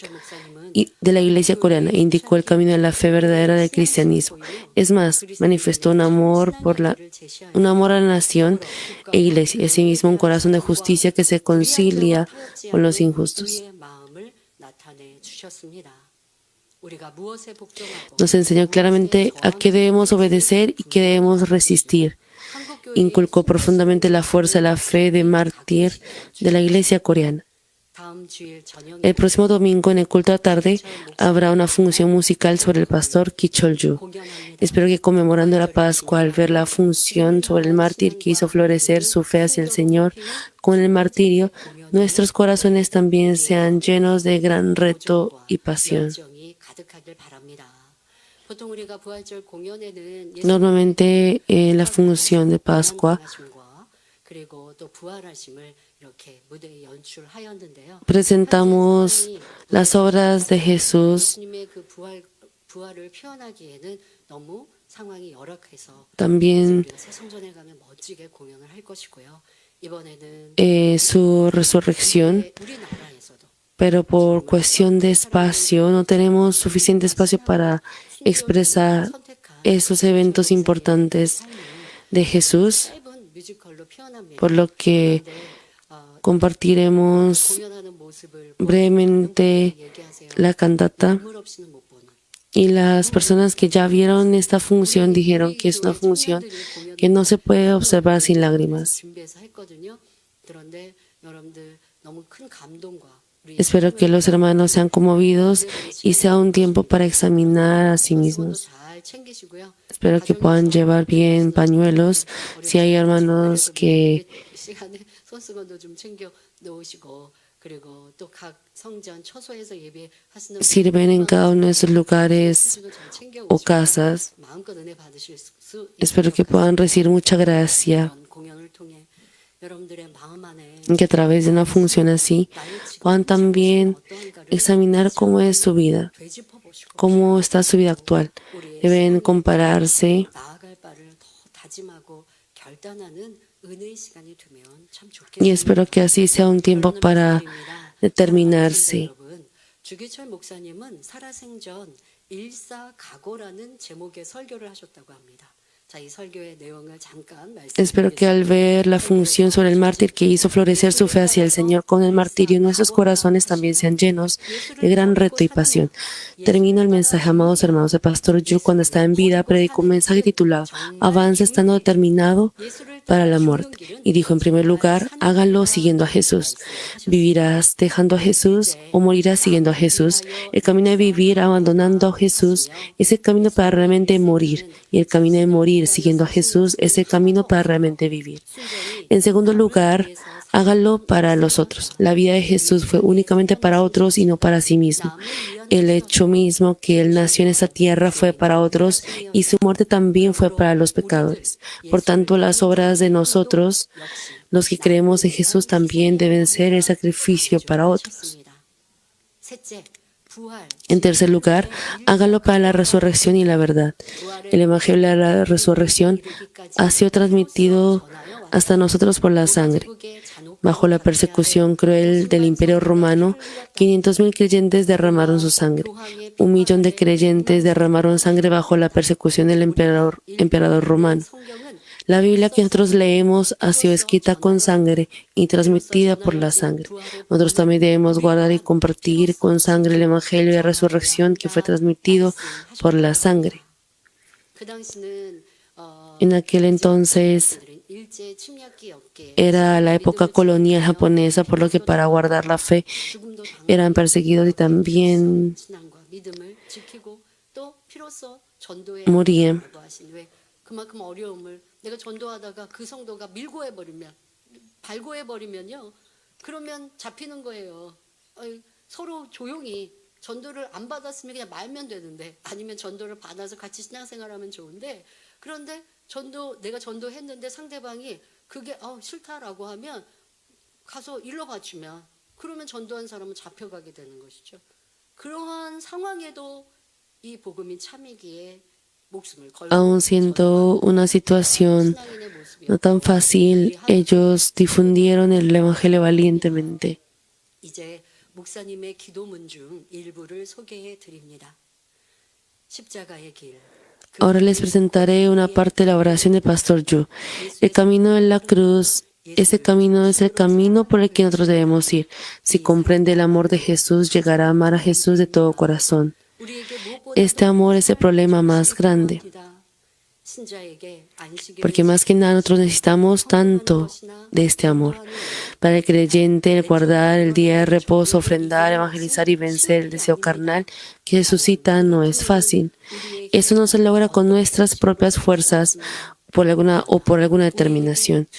de la iglesia coreana e indicó el camino de la fe verdadera del cristianismo. Es más, manifestó un amor a la nación e iglesia y asimismo un corazón de justicia que se concilia con los injustos. Nos enseñó claramente a qué debemos obedecer y qué debemos resistir. Inculcó profundamente la fuerza de la fe de mártir de la iglesia coreana. El próximo domingo en el culto a la tarde habrá una función musical sobre el pastor Kicholju. Espero que conmemorando la Pascua, al ver la función sobre el mártir que hizo florecer su fe hacia el Señor con el martirio, nuestros corazones también sean llenos de gran reto y pasión. Normalmente en la función de Pascua presentamos las obras de Jesús, también su resurrección, pero por cuestión de espacio no tenemos suficiente espacio para expresar esos eventos importantes de Jesús, por lo que compartiremos brevemente la cantata y las personas que ya vieron esta función dijeron que es una función que no se puede observar sin lágrimas. Espero que los hermanos sean conmovidos y sea un tiempo para examinar a sí mismos. Espero que puedan llevar bien pañuelos. Si hay hermanos que sirven en cada uno de sus lugares o casas, espero que puedan recibir mucha gracia, que a través de una función así puedan también examinar cómo es su vida, cómo está su vida actual. Deben compararse y espero que así sea un tiempo para determinarse. 주기철 목사님은 살아생전 일사각오라는 제목의 설교를 하셨다고 합니다. Espero que al ver la función sobre el mártir que hizo florecer su fe hacia el Señor con el martirio, nuestros corazones también sean llenos de gran reto y pasión. Termino el mensaje, amados hermanos. El pastor Yu, cuando estaba en vida, predicó un mensaje titulado Avance estando determinado para la muerte. Y dijo, en primer lugar, hágalo siguiendo a Jesús. ¿Vivirás dejando a Jesús o morirás siguiendo a Jesús? El camino de vivir abandonando a Jesús es el camino para realmente morir. Y el camino de morir siguiendo a Jesús es el camino para realmente vivir. En segundo lugar, hágalo para los otros. La vida de Jesús fue únicamente para otros y no para sí mismo. El hecho mismo que Él nació en esta tierra fue para otros y su muerte también fue para los pecadores. Por tanto, las obras de nosotros, los que creemos en Jesús, también deben ser el sacrificio para otros. En tercer lugar, hágalo para la resurrección y la verdad. El Evangelio de la resurrección ha sido transmitido hasta nosotros por la sangre. Bajo la persecución cruel del Imperio Romano, 500,000 creyentes derramaron su sangre. 1,000,000 de creyentes derramaron sangre bajo la persecución del emperador romano. La Biblia que nosotros leemos ha sido escrita con sangre y transmitida por la sangre. Nosotros también debemos guardar y compartir con sangre el Evangelio de resurrección que fue transmitido por la sangre. En aquel entonces era la época colonial japonesa, por lo que para guardar la fe eran perseguidos y también morían. 내가 전도하다가 그 성도가 발고해버리면요. 그러면 잡히는 거예요. 서로 조용히 전도를 안 받았으면 그냥 말면 되는데 아니면 전도를 받아서 같이 신앙생활하면 좋은데 그런데 내가 전도했는데 상대방이 그게 싫다라고 하면 가서 일러 바치면 그러면 전도한 사람은 잡혀가게 되는 것이죠. 그러한 상황에도 이 복음이 참이기에 목숨을 걸고 Aun siendo una situación 신앙인의 모습이었고, no tan fácil, ellos difundieron el Evangelio valientemente. 이제 목사님의 기도문 중 일부를 소개해 드립니다. 십자가의 길. Ahora les presentaré una parte de la oración del Pastor Yu. El camino de la cruz, ese camino es el camino por el que nosotros debemos ir. Si comprende el amor de Jesús, llegará a amar a Jesús de todo corazón. Este amor es el problema más grande, porque más que nada nosotros necesitamos tanto de este amor. Para el creyente, el guardar el día de reposo, ofrendar, evangelizar y vencer el deseo carnal que resucita no es fácil. Eso no se logra con nuestras propias fuerzas por alguna determinación.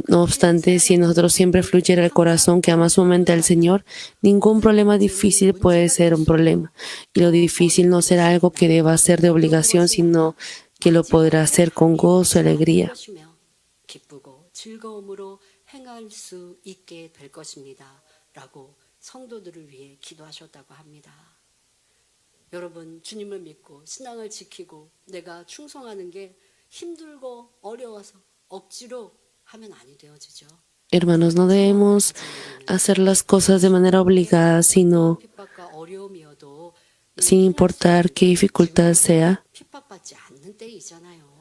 No obstante, si nosotros siempre fluyera el corazón que ama sumamente al Señor, ningún problema difícil puede ser un problema. Y lo difícil no será algo que deba ser de obligación, sino que lo podrá hacer con gozo y alegría. 기쁘고 즐거움으로 행할 수 있게 될 것입니다라고 성도들을 위해 기도하셨다고 합니다. 여러분, 주님을 믿고 신앙을 지키고 내가 충성하는 게 힘들고 어려워서 억지로 하면 아니 되어지죠. Hermanos, no debemos hacer las cosas de manera obligada, sino 핍박과 어려움이어도 sin importar qué dificultad sea. 핍박받지 않는 때이잖아요.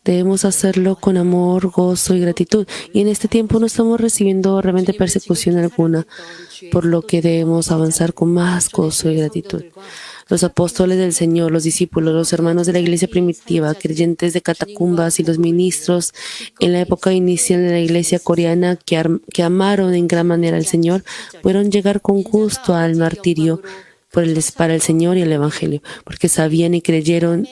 Debemos hacerlo con amor, gozo y gratitud. Y en este tiempo no estamos recibiendo realmente persecución alguna, por lo que debemos avanzar con más gozo y gratitud. Los apóstoles del Señor, los discípulos, los hermanos de la iglesia primitiva, creyentes de catacumbas y los ministros en la época inicial de la iglesia coreana que amaron en gran manera al Señor, pudieron llegar con gusto al martirio para el Señor y el Evangelio, porque sabían y creyeron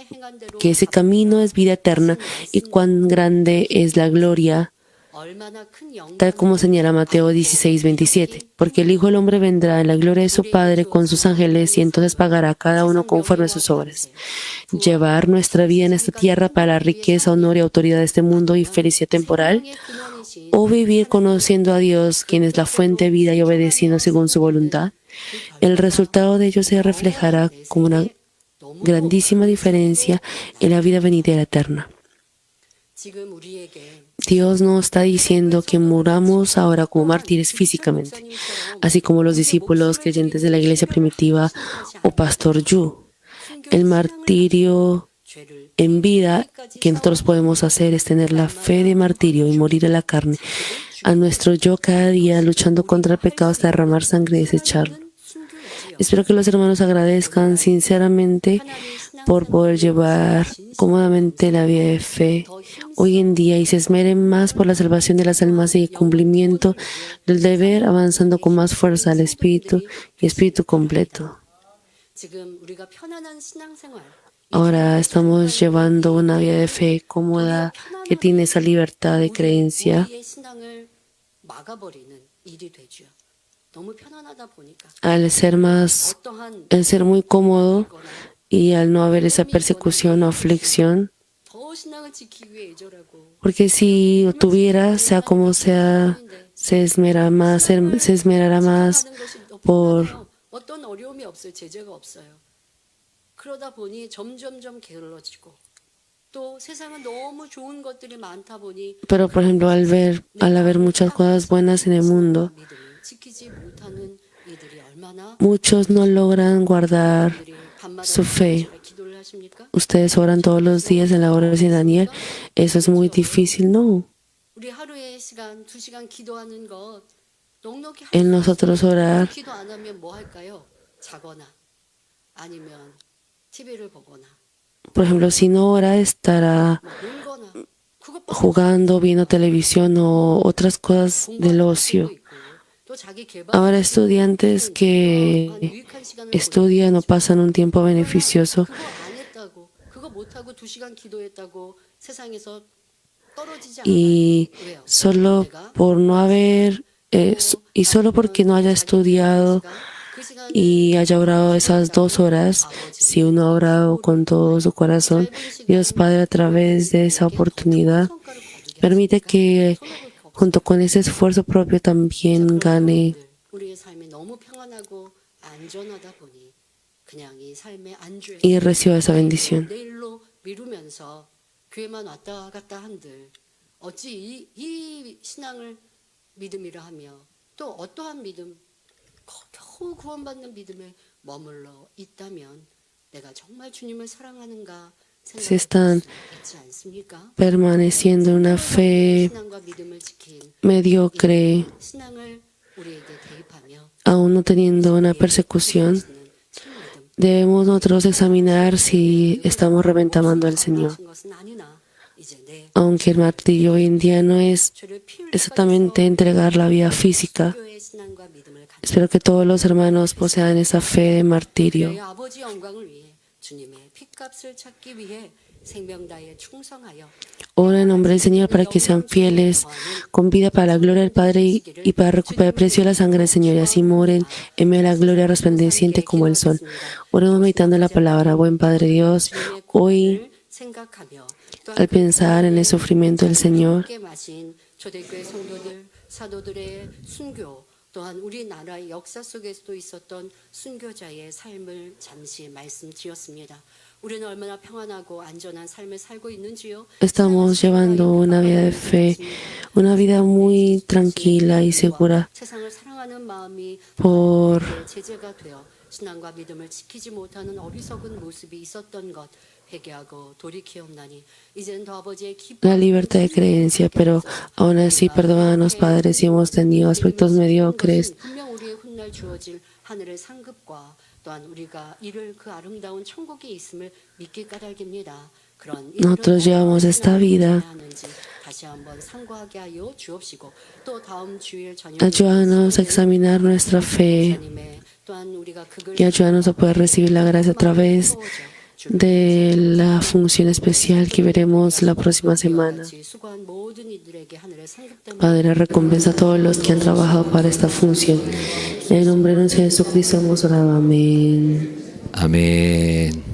que ese camino es vida eterna y cuán grande es la gloria, tal como señala Mateo 16:27, porque el Hijo del Hombre vendrá en la gloria de su Padre con sus ángeles y entonces pagará a cada uno conforme a sus obras. Llevar nuestra vida en esta tierra para la riqueza, honor y autoridad de este mundo y felicidad temporal, o vivir conociendo a Dios, quien es la fuente de vida y obedeciendo según su voluntad, el resultado de ello se reflejará como una grandísima diferencia en la vida venidera eterna. Dios no está diciendo que muramos ahora como mártires físicamente, así como los discípulos creyentes de la iglesia primitiva o Pastor Yu. El martirio en vida que nosotros podemos hacer es tener la fe de martirio y morir a la carne, a nuestro yo cada día, luchando contra el pecado hasta derramar sangre y desecharlo. Espero que los hermanos agradezcan sinceramente por poder llevar cómodamente la vida de fe hoy en día y se esmeren más por la salvación de las almas y el cumplimiento del deber, avanzando con más fuerza al Espíritu y Espíritu completo. Ahora estamos llevando una vida de fe cómoda que tiene esa libertad de creencia. Al ser muy cómodo y al no haber esa persecución o aflicción, porque si lo tuviera, sea como sea, se esmerará más por 그러다 보니 점점점 게을러지고 또 세상은 너무 좋은 것들이 많다 보니 Pero por ejemplo, al haber muchas cosas buenas en el mundo, 지키지 못하는 이들이 얼마나 muchos no logran guardar su fe. 기도를 하십니까? Ustedes oran todos los días en la oración de Daniel. Eso es muy difícil, ¿no? 우리 하루에 시간, 2시간 기도하는 것 넉넉히 En nosotros orar, 기도 안 하면 뭐 할까요? 자거나 아니면 TV를 보거나 por ejemplo, si no ora, estará 놀거나 그것밖에 jugando, viendo televisión o otras cosas del ocio. 또 자기 개발 Ahora estudiantes que 유익한 시간을 estudian o pasan un tiempo beneficioso 그거 안 했다고 그거 못 하고 2시간 기도했다고 세상에서 떨어지지 않아요. y solo por no haber y solo porque no haya estudiado 그 시간 y haya orado esas 2 horas, si uno ha orado con todo su corazón, Dios Padre a través de esa oportunidad permite que junto con ese esfuerzo propio también gane 우리의 삶이 너무 평안하고 안전하다 보니 그냥 이 삶의 안주에 y reciba esa bendición. 내일로 미루면서 교회만 왔다 갔다 한들 어찌 이 신앙을 믿음이라 하며 또 어떠한 믿음 겨우 구원받는 믿음에 머물러 있다면 내가 정말 주님을 사랑하는가 Si están 생각할 수 있지 않습니까? permaneciendo en una fe 신앙과 믿음을 지킨 mediocre, 신앙을 우리에게 대입하며 aún no teniendo una persecución, 참믿음 debemos nosotros examinar si estamos realmente amando al Señor. 것은 아니나 이제 내 Aunque el martirio hoy en día no es 죄를 피 흘릴 exactamente entregar la vida física, 교회의 신앙과 믿음을 가진 espero que todos los hermanos posean esa fe de martirio. 우리의 아버지 영광을 위해 주님의 핏값을 찾기 위해 생명 다해 충성하여 Ora en nombre del Señor para que sean fieles con vida para la gloria del Padre y para recuperar el precio de la sangre del Señor y así moren en medio de la gloria resplandeciente como el sol. Oremos meditando la palabra. Buen Padre Dios, hoy 생각하며 al pensar en el sufrimiento del Señor, 함께 마신 초대교회 성도들 사도들의 순교 또한 우리나라의 역사 속에서도 있었던 순교자의 삶을 잠시 말씀드렸습니다. 우리는 얼마나 평안하고 안전한 삶을 살고 있는지요? estamos llevando una vida de fe, una vida muy tranquila y segura 세상을 사랑하는 마음이 por 제재가 되어 신앙과 믿음을 지키지 못하는 어리석은 모습이 있었던 것 회개하고 돌이키옵나니 이제는 더 아버지의 la libertad de creencia, pero aún así perdónanos, Padre, si hemos tenido aspectos mediocres. 분명 우리의 훗날 주어질 하늘의 상급과 또한 우리가 이룰 그 아름다운 천국이 있음을 믿기 까닭입니다. 그런 Nosotros llevamos esta vida. 다시 한번 상고하게 하여 주옵시고 또 다음 주일 저녁 Ayúdanos a examinar nuestra fe y ayúdanos a poder recibir la gracia a través de la función especial que veremos la próxima semana. Padre, recompensa a todos los que han trabajado para esta función. En el nombre de nuestro Jesucristo hemos orado. Amén. 아멘.